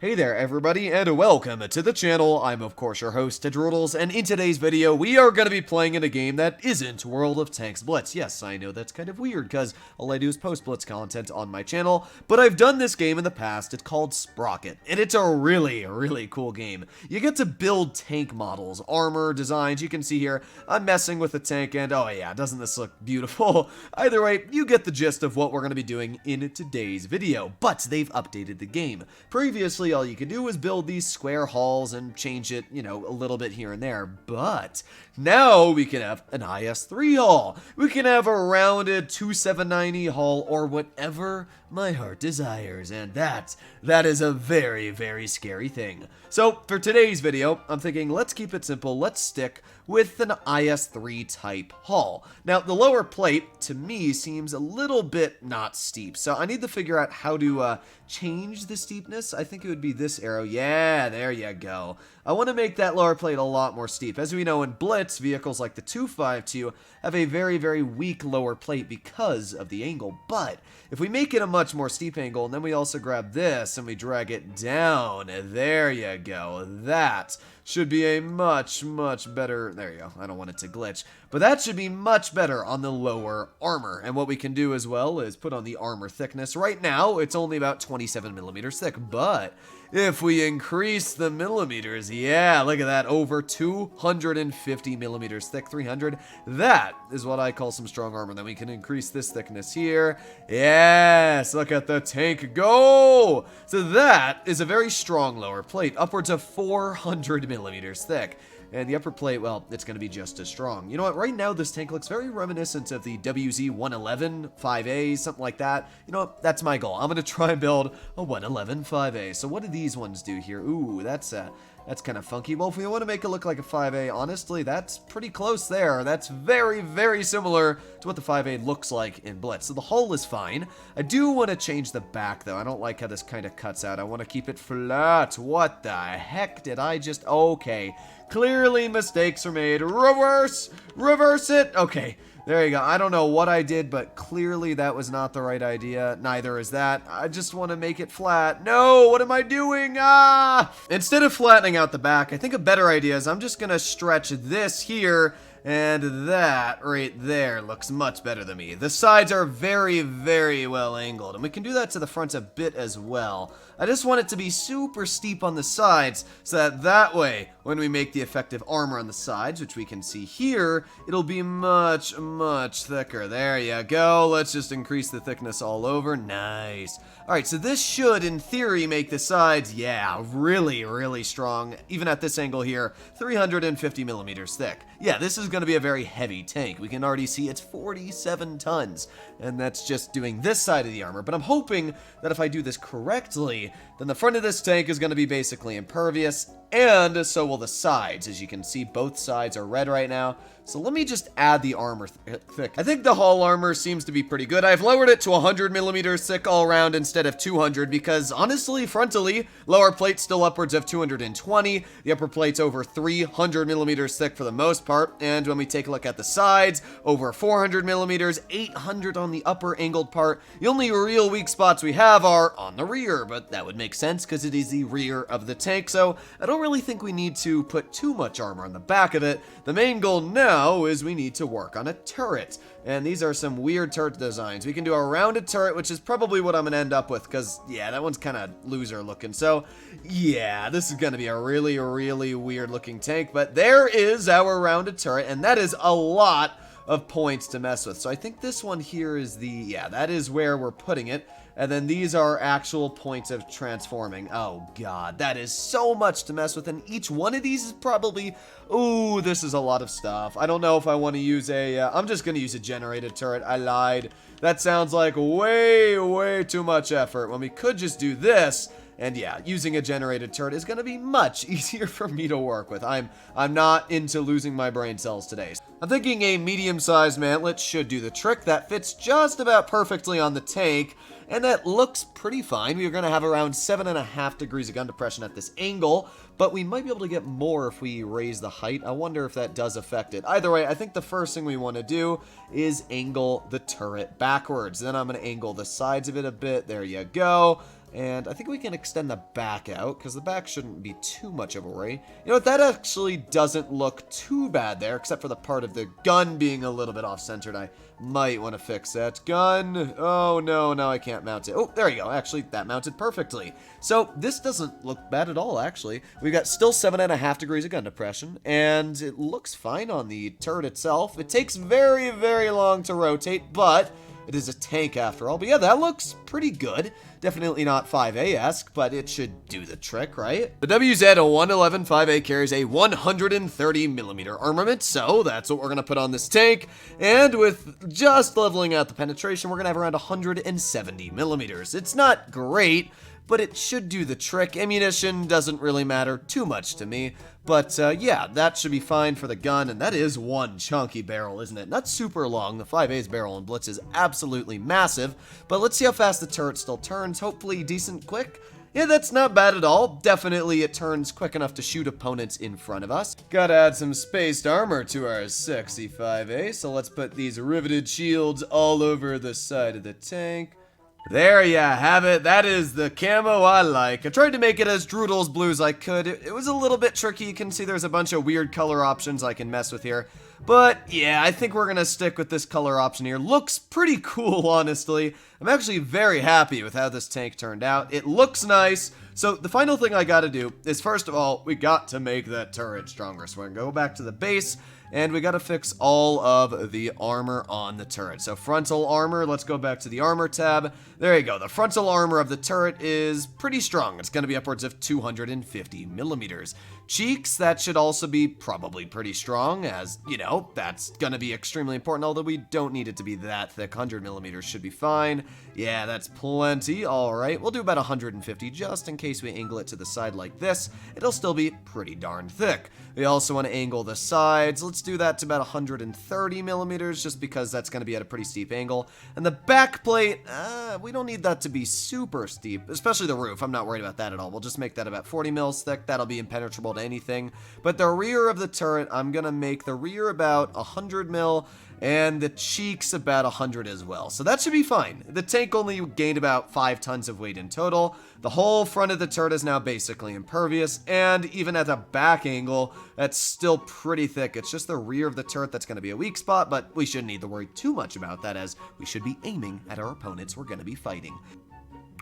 Hey there everybody, and welcome to the channel. I'm of course your host, Droodles, and in today's video, we are going to be playing in a game that isn't World of Tanks Blitz. Yes, I know that's kind of weird, because all I do is post Blitz content on my channel, but I've done this game in the past. It's called Sprocket, and it's a really cool game. You get to build tank models, armor, designs. You can see here, I'm messing with the tank, and oh yeah, doesn't this look beautiful? Either way, you get the gist of what we're going to be doing in today's video, but they've updated the game. Previously, all you could do was build these square halls and change it, a little bit here and there, but now we can have an IS-3 hull. We can have a rounded 2790 hull or whatever my heart desires, and that is a very scary thing. So for today's video, I'm thinking let's keep it simple. Let's stick with an IS-3 type hull. Now the lower plate to me seems a little bit not steep, so I need to figure out how to change the steepness. I think it would be this arrow. Yeah, there you go. I want to make that lower plate a lot more steep. As we know in Blitz, vehicles like the 252 have a very weak lower plate because of the angle, but if we make it a much more steep angle, and then we also grab this and we drag it down, there you go. That should be a much better, there you go, I don't want it to glitch, but that should be much better on the lower armor. And what we can do as well is put on the armor thickness. Right now, it's only about 27 millimeters thick, but if we increase the millimeters, yeah, look at that, over 250 millimeters thick, 300, that is what I call some strong armor. Then we can increase this thickness here. Yes, look at the tank go! So that is a very strong lower plate, upwards of 400 millimeters thick. And the upper plate, well, it's going to be just as strong. You know what? Right now, this tank looks very reminiscent of the WZ-111 5A, something like that. You know what? That's my goal. I'm going to try and build a 111 5A. So what do these ones do here? Ooh, that's kind of funky. Well, if we want to make it look like a 5A, honestly, that's pretty close there. That's very similar to what the 5A looks like in Blitz. So the hull is fine. I do want to change the back, though. I don't like how this kind of cuts out. I want to keep it flat. What the heck did I just... Okay. Clearly mistakes are made. Reverse it. Okay, there you go. I don't know what I did, but clearly that was not the right idea. Neither is that. I just want to make it flat. No, what am I doing? Instead of flattening out the back, I think a better idea is I'm just going to stretch this here, and that right there looks much better than me. The sides are very well angled, and we can do that to the front a bit as well. I just want it to be super steep on the sides, so that way, when we make the effective armor on the sides, which we can see here, it'll be much thicker. There you go. Let's just increase the thickness all over. Nice. Alright, so this should, in theory, make the sides, yeah, really strong. Even at this angle here, 350 millimeters thick. Yeah, this is going to be a very heavy tank. We can already see it's 47 tons, and that's just doing this side of the armor. But I'm hoping that if I do this correctly, then the front of this tank is going to be basically impervious, and so will the sides. As you can see, both sides are red right now. So let me just add the armor thick. I think the hull armor seems to be pretty good. I've lowered it to 100 millimeters thick all around instead of 200 because honestly, frontally, lower plate's still upwards of 220. The upper plate's over 300 millimeters thick for the most part. And when we take a look at the sides, over 400 millimeters, 800 on the upper angled part. The only real weak spots we have are on the rear, but that would make sense because it is the rear of the tank. So I don't really think we need to put too much armor on the back of it. The main goal now is we need to work on a turret. And these are some weird turret designs. We can do a rounded turret, which is probably what I'm going to end up with, because, yeah, that one's kind of loser looking. So, yeah, this is going to be a really weird looking tank. But there is our rounded turret, and that is a lot of points to mess with. So I think this one here is that is where we're putting it. And then these are actual points of transforming. Oh god, that is so much to mess with, and each one of these is probably, ooh, this is a lot of stuff. I don't know if I want to use I'm just going to use a generated turret. I lied. That sounds like way too much effort when we could just do this. And yeah, using a generated turret is going to be much easier for me to work with. I'm not into losing my brain cells today. I'm thinking a medium-sized mantlet should do the trick. That fits just about perfectly on the tank, and that looks pretty fine. We are going to have around 7.5 degrees of gun depression at this angle, but we might be able to get more if we raise the height. I wonder if that does affect it. Either way, I think the first thing we want to do is angle the turret backwards. Then I'm going to angle the sides of it a bit. There you go. And I think we can extend the back out, because the back shouldn't be too much of a worry. You know what, that actually doesn't look too bad there, except for the part of the gun being a little bit off-centered. I might want to fix that. Gun! Oh, no, now I can't mount it. Oh, there you go. Actually, that mounted perfectly. So, this doesn't look bad at all, actually. We've got still 7.5 degrees of gun depression, and it looks fine on the turret itself. It takes very, very long to rotate, but it is a tank after all. But yeah, that looks pretty good. Definitely not 5A-esque, but it should do the trick, right? The WZ-111 5A carries a 130mm armament, so that's what we're going to put on this tank. And with just leveling out the penetration, we're going to have around 170mm. It's not great, but it should do the trick. Ammunition doesn't really matter too much to me. But yeah, that should be fine for the gun, and that is one chunky barrel, isn't it? Not super long. The 5A's barrel in Blitz is absolutely massive, but let's see how fast the turret still turns. Hopefully decent quick. Yeah, that's not bad at all. Definitely it turns quick enough to shoot opponents in front of us. Gotta add some spaced armor to our sexy 5A, so let's put these riveted shields all over the side of the tank. There you have it. That is the camo I like. I tried to make it as Droodles blue as I could. It was a little bit tricky. You can see there's a bunch of weird color options I can mess with here. But yeah, I think we're going to stick with this color option here. Looks pretty cool, honestly. I'm actually very happy with how this tank turned out. It looks nice. So the final thing I got to do is, first of all, we got to make that turret stronger. So we're going to go back to the base, and we got to fix all of the armor on the turret. So frontal armor, let's go back to the armor tab. There you go. The frontal armor of the turret is pretty strong. It's going to be upwards of 250mm. Cheeks, that should also be probably pretty strong, as, you know, that's going to be extremely important, although we don't need it to be that thick. 100mm should be fine. Yeah, that's plenty. All right, we'll do about 150 just in case we angle it to the side like this. It'll still be pretty darn thick. We also want to angle the sides. Let's do that to about 130mm, just because that's going to be at a pretty steep angle. And the back plate, we don't need that to be super steep, especially the roof. I'm not worried about that at all. We'll just make that about 40 mils thick. That'll be impenetrable to anything. But the rear of the turret, I'm going to make the rear about 100 mil, and the cheeks about 100 as well. So that should be fine. The tank only gained about 5 tons of weight in total. The whole front of the turret is now basically impervious, and even at a back angle, that's still pretty thick. It's just the rear of the turret that's going to be a weak spot, but we shouldn't need to worry too much about that, as we should be aiming at our opponents we're going to be fighting.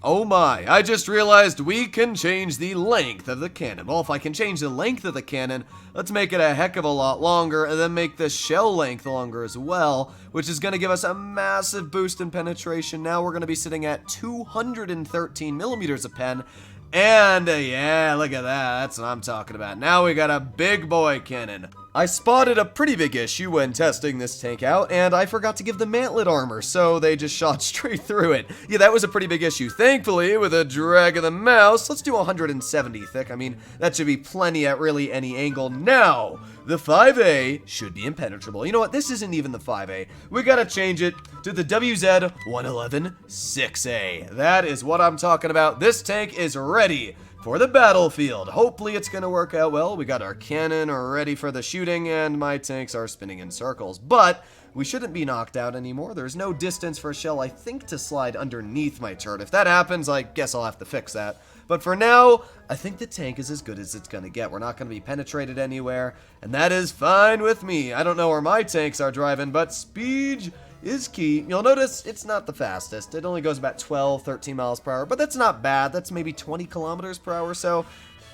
Oh my, I just realized we can change the length of the cannon. Well, if I can change the length of the cannon, let's make it a heck of a lot longer, and then make the shell length longer as well, which is going to give us a massive boost in penetration. Now we're going to be sitting at 213mm a pen. And yeah, look at that. That's what I'm talking about. Now we got a big boy cannon. I spotted a pretty big issue when testing this tank out, and I forgot to give the mantlet armor, so they just shot straight through it. Yeah, that was a pretty big issue. Thankfully, with a drag of the mouse, let's do 170 thick. I mean, that should be plenty at really any angle. Now, the 5A should be impenetrable. You know what? This isn't even the 5A. We gotta change it to the WZ-111 6A. That is what I'm talking about. This tank is ready for the battlefield. Hopefully it's going to work out well. We got our cannon ready for the shooting, and my tanks are spinning in circles. But we shouldn't be knocked out anymore. There's no distance for a shell, I think, to slide underneath my turret. If that happens, I guess I'll have to fix that. But for now, I think the tank is as good as it's going to get. We're not going to be penetrated anywhere, and that is fine with me. I don't know where my tanks are driving, but speed is key. You'll notice it's not the fastest. It only goes about 12, 13 miles per hour, but that's not bad. That's maybe 20 kilometers per hour, so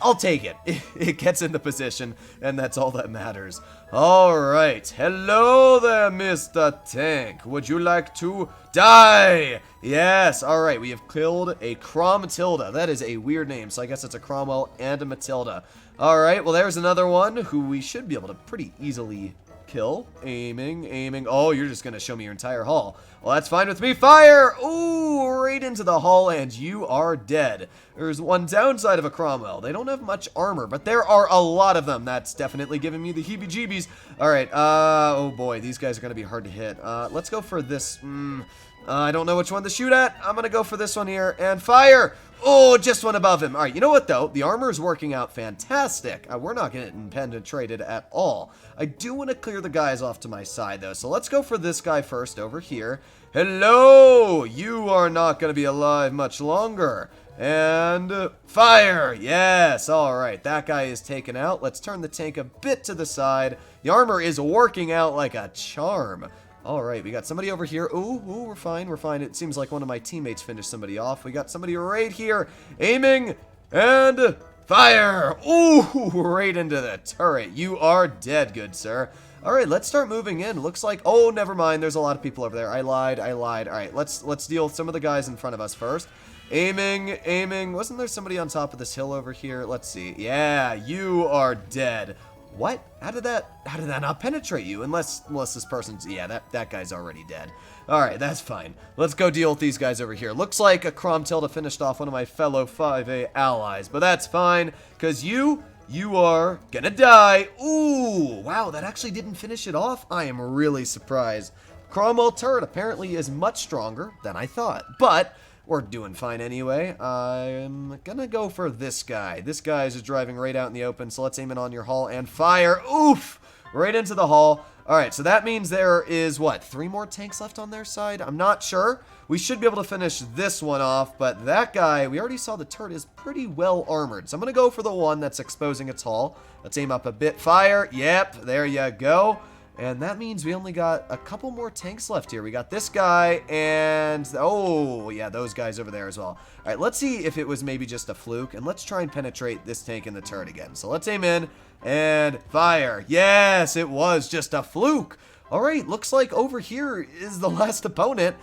I'll take it. It gets into position, and that's all that matters. All right. Hello there, Mr. Tank. Would you like to die? Yes. All right. We have killed a Matilda. That is a weird name, so I guess it's a Cromwell and a Matilda. All right. Well, there's another one who we should be able to pretty easily kill. Aiming. Oh, you're just going to show me your entire hull. Well, that's fine with me. Fire! Ooh, right into the hull, and you are dead. There's one downside of a Cromwell. They don't have much armor, but there are a lot of them. That's definitely giving me the heebie-jeebies. All right. Oh, boy. These guys are going to be hard to hit. Let's go for this. I don't know which one to shoot at. I'm going to go for this one here, and fire! Oh, just one above him. All right, you know what, though? The armor is working out fantastic. We're not getting penetrated at all. I do want to clear the guys off to my side, though, so let's go for this guy first over here. Hello! You are not going to be alive much longer. And fire! Yes, alright. That guy is taken out. Let's turn the tank a bit to the side. The armor is working out like a charm. Alright, we got somebody over here. Ooh, we're fine, we're fine. It seems like one of my teammates finished somebody off. We got somebody right here aiming and fire! Ooh, right into the turret. You are dead, good sir. Alright, let's start moving in. Looks like, oh, never mind. There's a lot of people over there. I lied. Alright, let's deal with some of the guys in front of us first. Aiming. Wasn't there somebody on top of this hill over here? Let's see. Yeah, you are dead. What? How did that not penetrate you? Unless this person's, yeah, that guy's already dead. Alright, that's fine. Let's go deal with these guys over here. Looks like a Cromtilda finished off one of my fellow 5A allies, but that's fine, because you are gonna die. Ooh, wow, that actually didn't finish it off. I am really surprised. Cromwell turret apparently is much stronger than I thought, but we're doing fine anyway. I'm gonna go for this guy. This guy is just driving right out in the open, so let's aim it on your hull and fire. Oof! Right into the hull. Alright, so that means there is, what, 3 more tanks left on their side? I'm not sure. We should be able to finish this one off, but that guy, we already saw the turret is pretty well armored. So I'm gonna go for the one that's exposing its hull. Let's aim up a bit. Fire. Yep, there you go. And that means we only got a couple more tanks left here. We got this guy and, oh, yeah, those guys over there as well. All right, let's see if it was maybe just a fluke, and let's try and penetrate this tank in the turret again. So let's aim in and fire. Yes, it was just a fluke. All right, looks like over here is the last opponent,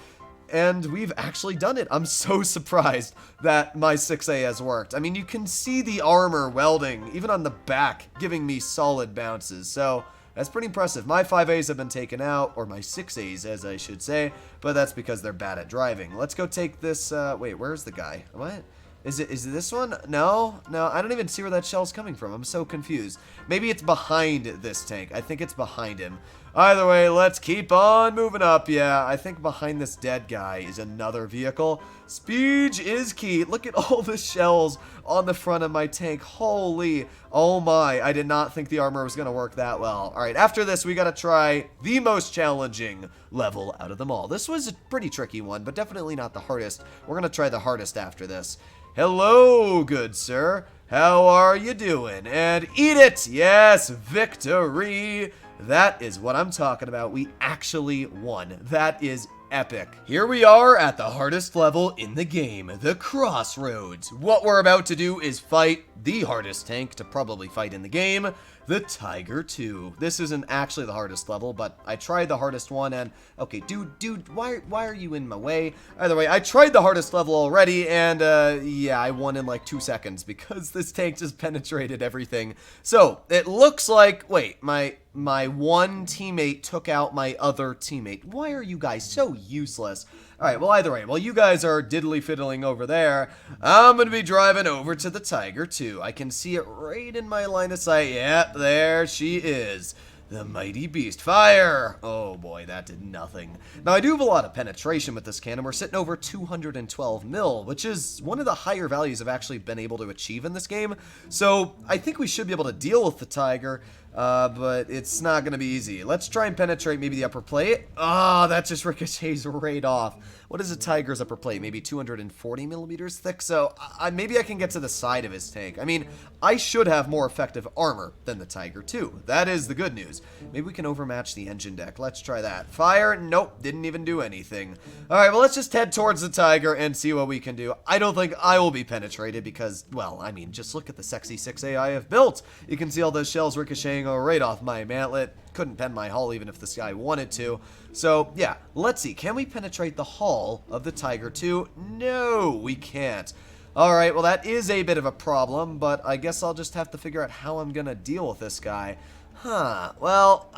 and we've actually done it. I'm so surprised that my 6A has worked. I mean, you can see the armor welding, even on the back, giving me solid bounces. So that's pretty impressive. My 5As have been taken out, or my 6As, as I should say, but that's because they're bad at driving. Let's go take this, wait, where's the guy? What? Is it this one? No, I don't even see where that shell's coming from. I'm so confused. Maybe it's behind this tank. I think it's behind him. Either way, let's keep on moving up. Yeah, I think behind this dead guy is another vehicle. Speed is key. Look at all the shells on the front of my tank. Holy, oh my. I did not think the armor was going to work that well. All right, after this, we got to try the most challenging level out of them all. This was a pretty tricky one, but definitely not the hardest. We're going to try the hardest after this. Hello, good sir. How are you doing? And eat it. Yes, victory. That is what I'm talking about. We actually won. That is epic. Here we are at the hardest level in the game, the Crossroads. What we're about to do is fight the hardest tank to probably fight in the game, the Tiger II. This isn't actually the hardest level, but I tried the hardest one, and okay, dude, why are you in my way? Either way, I tried the hardest level already, and yeah, I won in like 2 seconds because this tank just penetrated everything. So it looks like, wait, my one teammate took out my other teammate. Why are you guys so useless? Alright, well, either way, while you guys are diddly-fiddling over there, I'm going to be driving over to the Tiger II. I can see it right in my line of sight. Yep, there she is. The mighty beast. Fire! Oh boy, that did nothing. Now, I do have a lot of penetration with this cannon. We're sitting over 212 mil, which is one of the higher values I've actually been able to achieve in this game. So, I think we should be able to deal with the Tiger, but it's not going to be easy. Let's try and penetrate maybe the upper plate. Ah, that just ricochets right off. What is a Tiger's upper plate? Maybe 240 millimeters thick? So, maybe I can get to the side of his tank. I mean, I should have more effective armor than the Tiger II. That is the good news. Maybe we can overmatch the engine deck. Let's try that. Fire? Nope, didn't even do anything. Alright, well, let's just head towards the Tiger and see what we can do. I don't think I will be penetrated because, well, I mean, just look at the sexy 6A I have built. You can see all those shells ricocheting right off my mantlet. Couldn't pen my hull even if this guy wanted to. So, yeah, let's see. Can we penetrate the hull of the Tiger II? No, we can't. Alright, well, that is a bit of a problem, but I guess I'll just have to figure out how I'm gonna deal with this guy. Huh, well,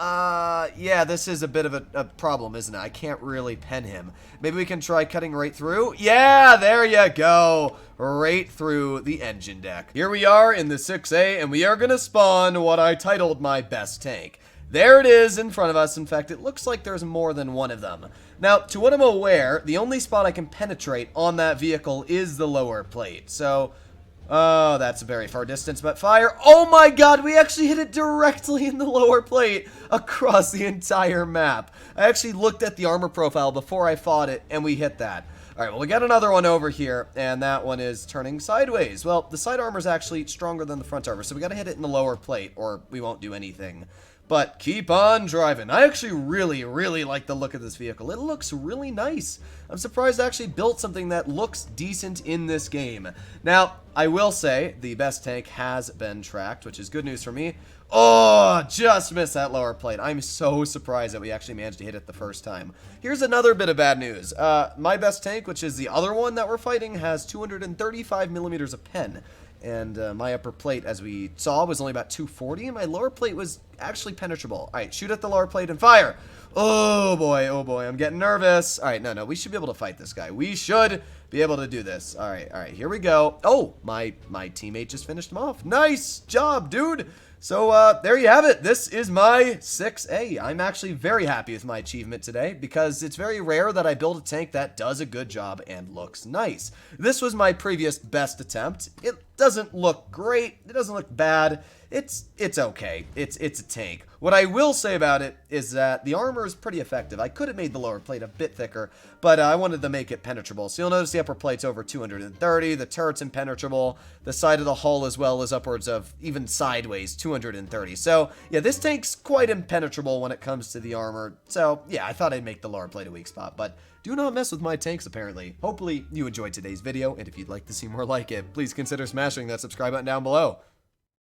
yeah, this is a bit of a problem, isn't it? I can't really pen him. Maybe we can try cutting right through? Yeah, there you go. Right through the engine deck. Here we are in the 6A, and we are gonna spawn what I titled my best tank. There it is in front of us. In fact, it looks like there's more than one of them. Now, to what I'm aware, the only spot I can penetrate on that vehicle is the lower plate. So, oh, that's a very far distance, but fire. Oh my god, we actually hit it directly in the lower plate across the entire map. I actually looked at the armor profile before I fought it, and we hit that. All right, well, we got another one over here, and that one is turning sideways. Well, the side armor is actually stronger than the front armor, so we got to hit it in the lower plate, or we won't do anything. But keep on driving. I actually really, really like the look of this vehicle. It looks really nice. I'm surprised I actually built something that looks decent in this game. Now, I will say the best tank has been tracked, which is good news for me. Oh, just missed that lower plate. I'm so surprised that we actually managed to hit it the first time. Here's another bit of bad news. My best tank, which is the other one that we're fighting, has 235 millimeters of pen. And my upper plate, as we saw, was only about 240, and my lower plate was actually penetrable. All right, shoot at the lower plate and fire. Oh boy, I'm getting nervous. All right, no, we should be able to fight this guy. We should be able to do this. All right, here we go. Oh, my teammate just finished him off. Nice job, dude. So, there you have it. This is my 6A. I'm actually very happy with my achievement today because it's very rare that I build a tank that does a good job and looks nice. This was my previous best attempt. It doesn't look great. It doesn't look bad. It's okay. It's a tank. What I will say about it is that the armor is pretty effective. I could have made the lower plate a bit thicker, but I wanted to make it penetrable. So you'll notice the upper plate's over 230, the turret's impenetrable, the side of the hull as well is upwards of, even sideways, 230. So yeah, this tank's quite impenetrable when it comes to the armor. So yeah, I thought I'd make the lower plate a weak spot, but do not mess with my tanks apparently. Hopefully you enjoyed today's video, and if you'd like to see more like it, please consider smashing that subscribe button down below.